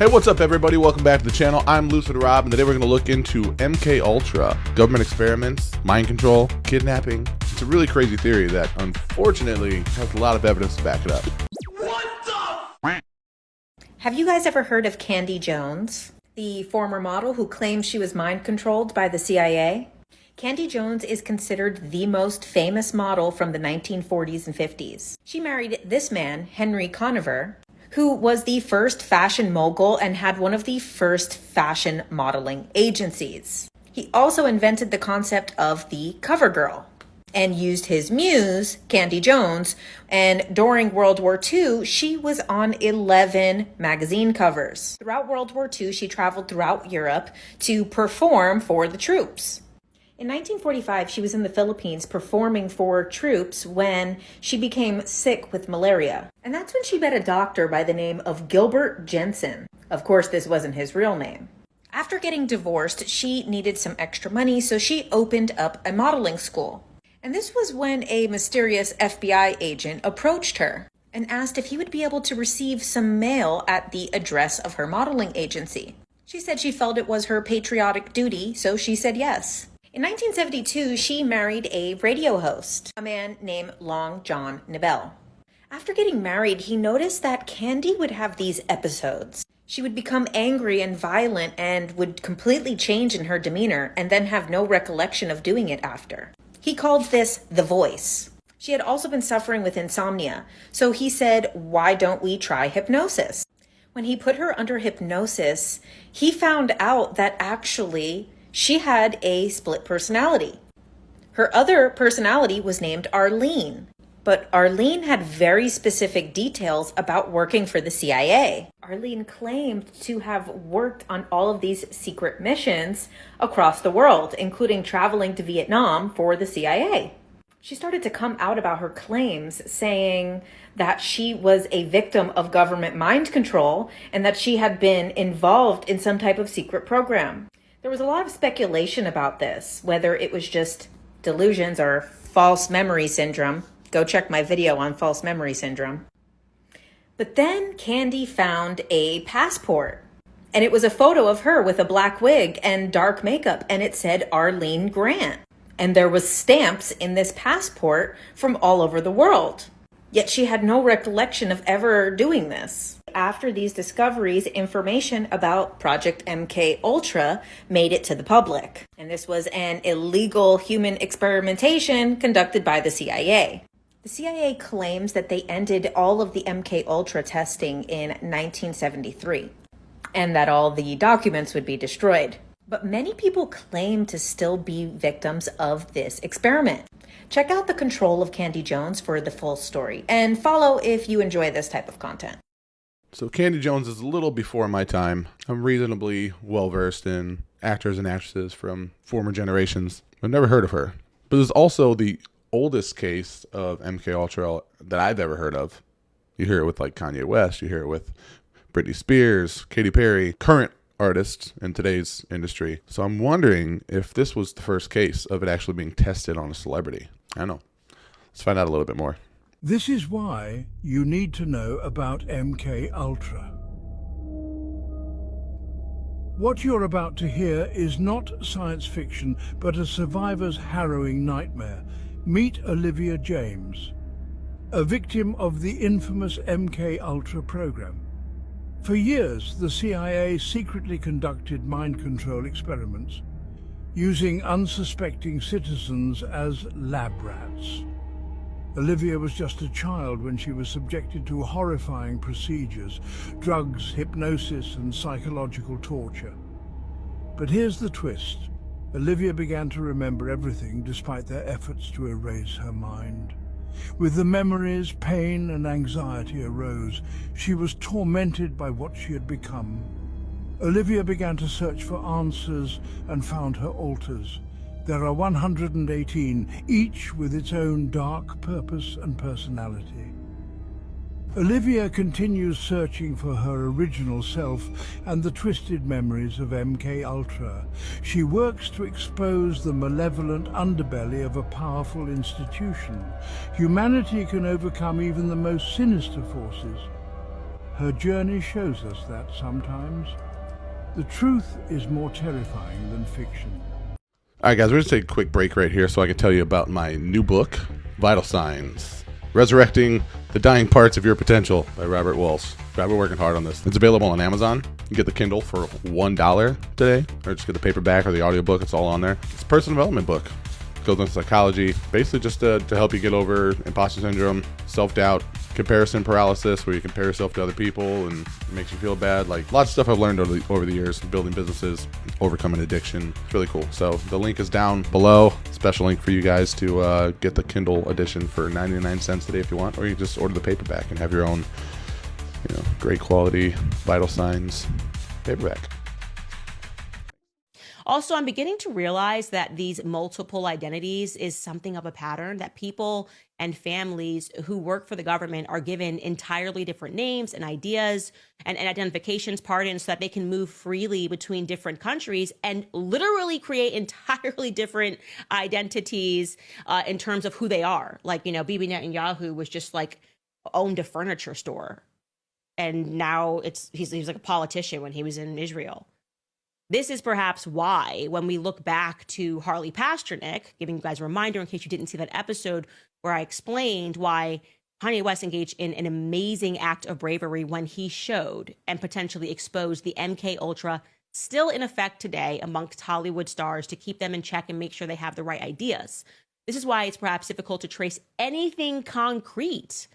Hey, what's up, everybody? Welcome back to the channel. I'm Lucid Rob, and today we're going to look into MK Ultra, government experiments, mind control, kidnapping. It's a really crazy theory that, unfortunately, has a lot of evidence to back it up. What the? Have you guys ever heard of Kanyes Jones, the former model who claimed she was mind controlled by the CIA? Kanyes Jones is considered the most famous model from the 1940s and 50s. She married this man, Henry Conover, who was the first fashion mogul and had one of the first fashion modeling agencies. He also invented the concept of the cover girl and used his muse, Kanyes Jones, and during World War II, she was on 11 magazine covers. Throughout World War II, she traveled throughout Europe to perform for the troops. In 1945, she was in the Philippines performing for troops when she became sick with malaria. And that's when she met a doctor by the name of Gilbert Jensen. Of course, this wasn't his real name. After getting divorced, she needed some extra money, so she opened up a modeling school. And this was when a mysterious FBI agent approached her and asked if he would be able to receive some mail at the address of her modeling agency. She said she felt it was her patriotic duty, so she said yes. In 1972, she married a radio host, a man named Long John Nibel. After getting married, he noticed that Candy would have these episodes. She would become angry and violent and would completely change in her demeanor and then have no recollection of doing it after. He called this the voice. She had also been suffering with insomnia, so he said, "Why don't we try hypnosis?" When he put her under hypnosis, he found out that actually she had a split personality. Her other personality was named Arlene, but Arlene had very specific details about working for the CIA. Arlene claimed to have worked on all of these secret missions across the world, including traveling to Vietnam for the CIA. She started to come out about her claims, saying that she was a victim of government mind control and that she had been involved in some type of secret program. There was a lot of speculation about this, whether it was just delusions or false memory syndrome. Go check my video on false memory syndrome. But then Candy found a passport, and it was a photo of her with a black wig and dark makeup, and it said Arlene Grant. And there was stamps in this passport from all over the world. Yet she had no recollection of ever doing this. After these discoveries, information about Project MK Ultra made it to the public. And this was an illegal human experimentation conducted by the CIA. The CIA claims that they ended all of the MK Ultra testing in 1973 and that all the documents would be destroyed. But many people claim to still be victims of this experiment. Check out the Control of Kanyes Jones for the full story and follow if you enjoy this type of content. So Kanyes Jones is a little before my time. I'm reasonably well-versed in actors and actresses from former generations. I've never heard of her. But there's also the oldest case of MK Ultra that I've ever heard of. You hear it with like Kanye West, you hear it with Britney Spears, Katy Perry, current artists in today's industry. So I'm wondering if this was the first case of it actually being tested on a celebrity. I don't know. Let's find out a little bit more. This is why you need to know about MK Ultra. What you're about to hear is not science fiction, but a survivor's harrowing nightmare. Meet Olivia James, a victim of the infamous MK Ultra program. For years, the CIA secretly conducted mind control experiments, using unsuspecting citizens as lab rats. Olivia was just a child when she was subjected to horrifying procedures, drugs, hypnosis, and psychological torture. But here's the twist. Olivia began to remember everything despite their efforts to erase her mind. With the memories, pain and anxiety arose. She was tormented by what she had become. Olivia began to search for answers and found her altars. There are 118, each with its own dark purpose and personality. Olivia continues searching for her original self and the twisted memories of MK Ultra. She works to expose the malevolent underbelly of a powerful institution. Humanity can overcome even the most sinister forces. Her journey shows us that sometimes. The truth is more terrifying than fiction. All right, guys, we're going to take a quick break right here so I can tell you about my new book, Vital Signs: Resurrecting the Dying Parts of Your Potential by Robert Walsh. I've been working hard on this. It's available on Amazon. You can get the Kindle for $1 today, or just get the paperback or the audiobook. It's all on there. It's a personal development book. It goes into psychology, basically just to help you get over imposter syndrome, self-doubt, comparison paralysis, where you compare yourself to other people and it makes you feel bad. Like, lots of stuff I've learned over the years, building businesses, overcoming addiction. It's really cool. So the link is down below. Special link for you guys to get the Kindle edition for 99 cents today if you want, or you can just order the paperback and have your own, great quality Vital Signs paperback. Also, I'm beginning to realize that these multiple identities is something of a pattern, that people and families who work for the government are given entirely different names and ideas and identifications, so that they can move freely between different countries and literally create entirely different identities in terms of who they are. Like, Bibi Netanyahu was just owned a furniture store, and now he's like a politician when he was in Israel. This is perhaps why, when we look back to Harley Pasternak, giving you guys a reminder in case you didn't see that episode where I explained why Kanye West engaged in an amazing act of bravery when he showed and potentially exposed the MK Ultra still in effect today amongst Hollywood stars to keep them in check and make sure they have the right ideas. This is why it's perhaps difficult to trace anything concrete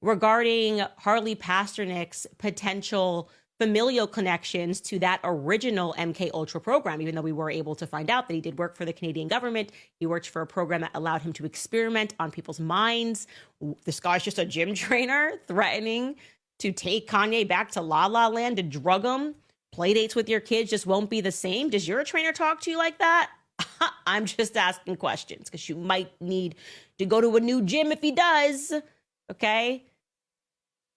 regarding Harley Pasternak's potential familial connections to that original MK Ultra program, even though we were able to find out that he did work for the Canadian government. He worked for a program that allowed him to experiment on people's minds. This guy's just a gym trainer threatening to take Kanye back to La La Land to drug him. Play dates with your kids just won't be the same. Does your trainer talk to you like that? I'm just asking questions because you might need to go to a new gym if he does. Okay?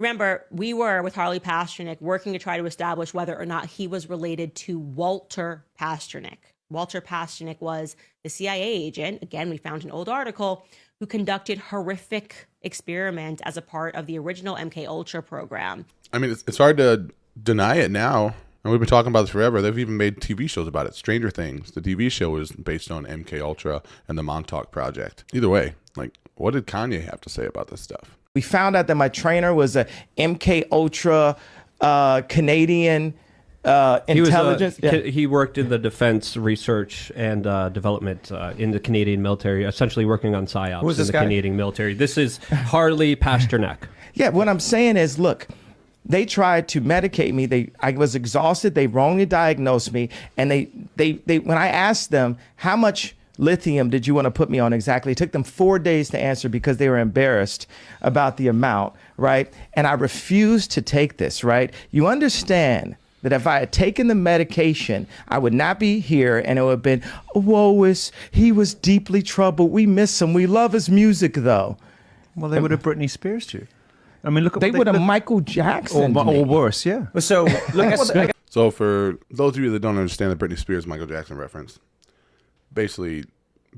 Remember, we were, with Harley Pasternak, working to try to establish whether or not he was related to Walter Pasternak. Walter Pasternak was the CIA agent, again, we found an old article, who conducted horrific experiments as a part of the original MK Ultra program. I mean, it's hard to deny it now. And we've been talking about this forever. They've even made TV shows about it. Stranger Things, the TV show, is based on MK Ultra and the Montauk Project. Either way, what did Kanye have to say about this stuff? We found out that my trainer was a MK Ultra Canadian intelligence. He worked in the defense research and development in the Canadian military, essentially working on PSYOPs in the Canadian military. This is Harley Pasternak. Yeah, what I'm saying is, look, they tried to medicate me. I was exhausted. They wrongly diagnosed me, and they when I asked them how much lithium did you want to put me on exactly, it took them 4 days to answer because they were embarrassed about the amount, right? And I refused to take this, right? You understand that if I had taken the medication, I would not be here, and it would have been, he was deeply troubled. We miss him. We love his music, though. Well, they would have Britney Spears you. I mean, look at they would have Michael Jackson or worse, yeah. So look, So for those of you that don't understand the Britney Spears Michael Jackson reference, basically,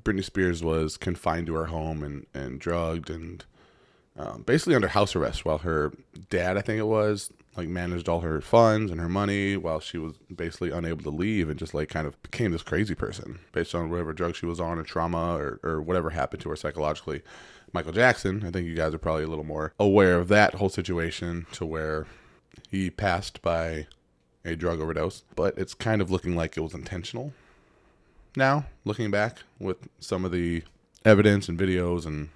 Britney Spears was confined to her home and drugged and basically under house arrest while her dad, I think it was, managed all her funds and her money while she was basically unable to leave and just kind of became this crazy person based on whatever drug she was on or trauma or whatever happened to her psychologically. Michael Jackson, I think you guys are probably a little more aware of that whole situation, to where he passed by a drug overdose, but it's kind of looking like it was intentional now, looking back with some of the evidence and videos and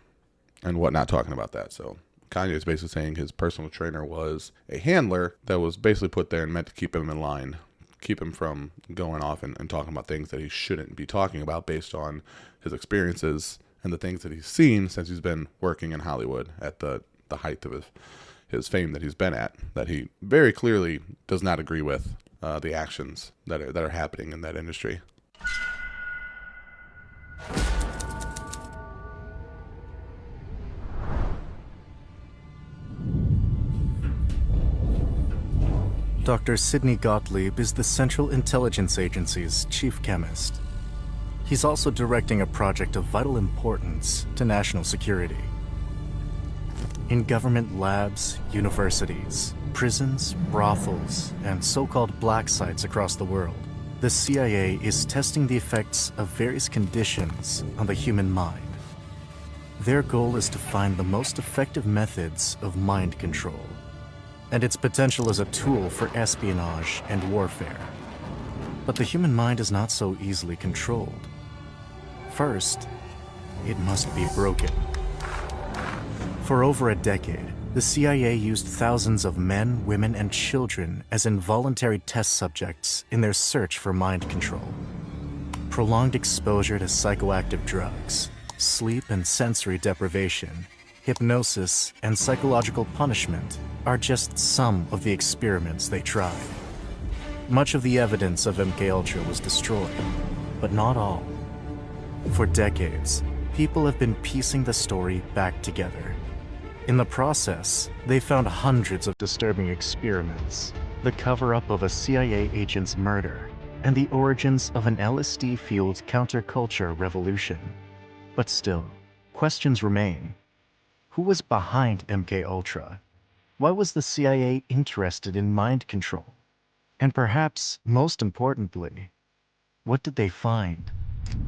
whatnot talking about that. So Kanye is basically saying his personal trainer was a handler that was basically put there and meant to keep him in line, keep him from going off and talking about things that he shouldn't be talking about based on his experiences and the things that he's seen since he's been working in Hollywood at the height of his fame that he's been at, that he very clearly does not agree with the actions that are happening in that industry. Dr. Sidney Gottlieb is the Central Intelligence Agency's chief chemist. He's also directing a project of vital importance to national security. In government labs, universities, prisons, brothels, and so-called black sites across the world, the CIA is testing the effects of various conditions on the human mind. Their goal is to find the most effective methods of mind control and its potential as a tool for espionage and warfare. But the human mind is not so easily controlled. First, it must be broken. For over a decade, the CIA used thousands of men, women, and children as involuntary test subjects in their search for mind control. Prolonged exposure to psychoactive drugs, sleep and sensory deprivation, hypnosis, and psychological punishment are just some of the experiments they tried. Much of the evidence of MKUltra was destroyed, but not all. For decades, people have been piecing the story back together. In the process, they found hundreds of disturbing experiments, the cover-up of a CIA agent's murder, and the origins of an LSD-fueled counterculture revolution. But still, questions remain. Who was behind MKUltra? Why was the CIA interested in mind control? And perhaps, most importantly, what did they find?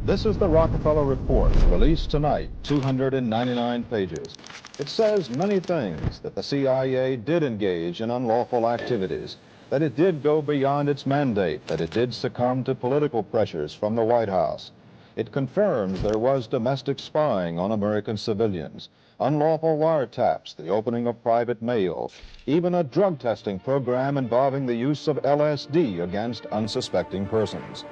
This is the Rockefeller Report, released tonight, 299 pages. It says many things: that the CIA did engage in unlawful activities, that it did go beyond its mandate, that it did succumb to political pressures from the White House. It confirms there was domestic spying on American civilians, unlawful wiretaps, the opening of private mail, even a drug testing program involving the use of LSD against unsuspecting persons.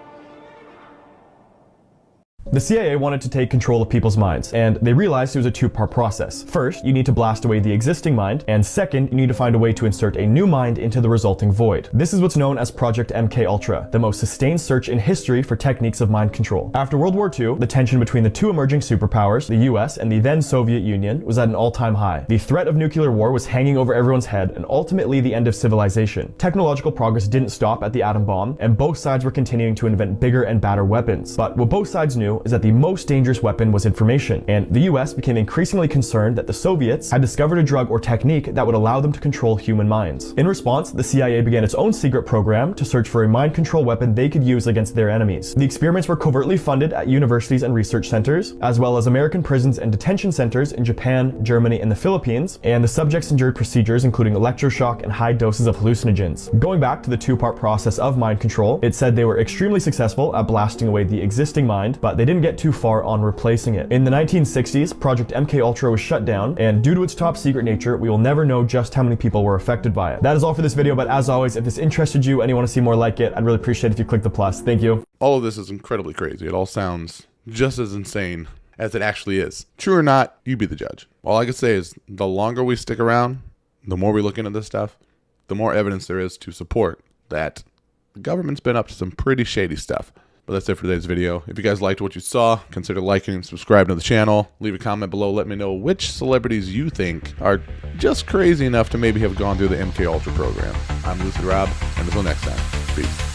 The CIA wanted to take control of people's minds, and they realized it was a two-part process. First, you need to blast away the existing mind, and second, you need to find a way to insert a new mind into the resulting void. This is what's known as Project MKUltra, the most sustained search in history for techniques of mind control. After World War II, the tension between the two emerging superpowers, the US and the then Soviet Union, was at an all-time high. The threat of nuclear war was hanging over everyone's head, and ultimately the end of civilization. Technological progress didn't stop at the atom bomb, and both sides were continuing to invent bigger and badder weapons. But what both sides knew is that the most dangerous weapon was information, and the US became increasingly concerned that the Soviets had discovered a drug or technique that would allow them to control human minds. In response, the CIA began its own secret program to search for a mind control weapon they could use against their enemies. The experiments were covertly funded at universities and research centers, as well as American prisons and detention centers in Japan, Germany, and the Philippines, and the subjects endured procedures including electroshock and high doses of hallucinogens. Going back to the two-part process of mind control, it said they were extremely successful at blasting away the existing mind, but they didn't get too far on replacing it. In the 1960s, Project MKUltra was shut down, and due to its top secret nature, we will never know just how many people were affected by it. That is all for this video, but as always, if this interested you and you want to see more like it, I'd really appreciate it if you click the plus. Thank you. All of this is incredibly crazy. It all sounds just as insane as it actually is. True or not, you be the judge. All I can say is the longer we stick around, the more we look into this stuff, the more evidence there is to support that the government's been up to some pretty shady stuff. But that's it for today's video. If you guys liked what you saw, consider liking and subscribing to the channel. Leave a comment below. Let me know which celebrities you think are just crazy enough to maybe have gone through the MKUltra program. I'm Lucid Rob, and until next time, peace.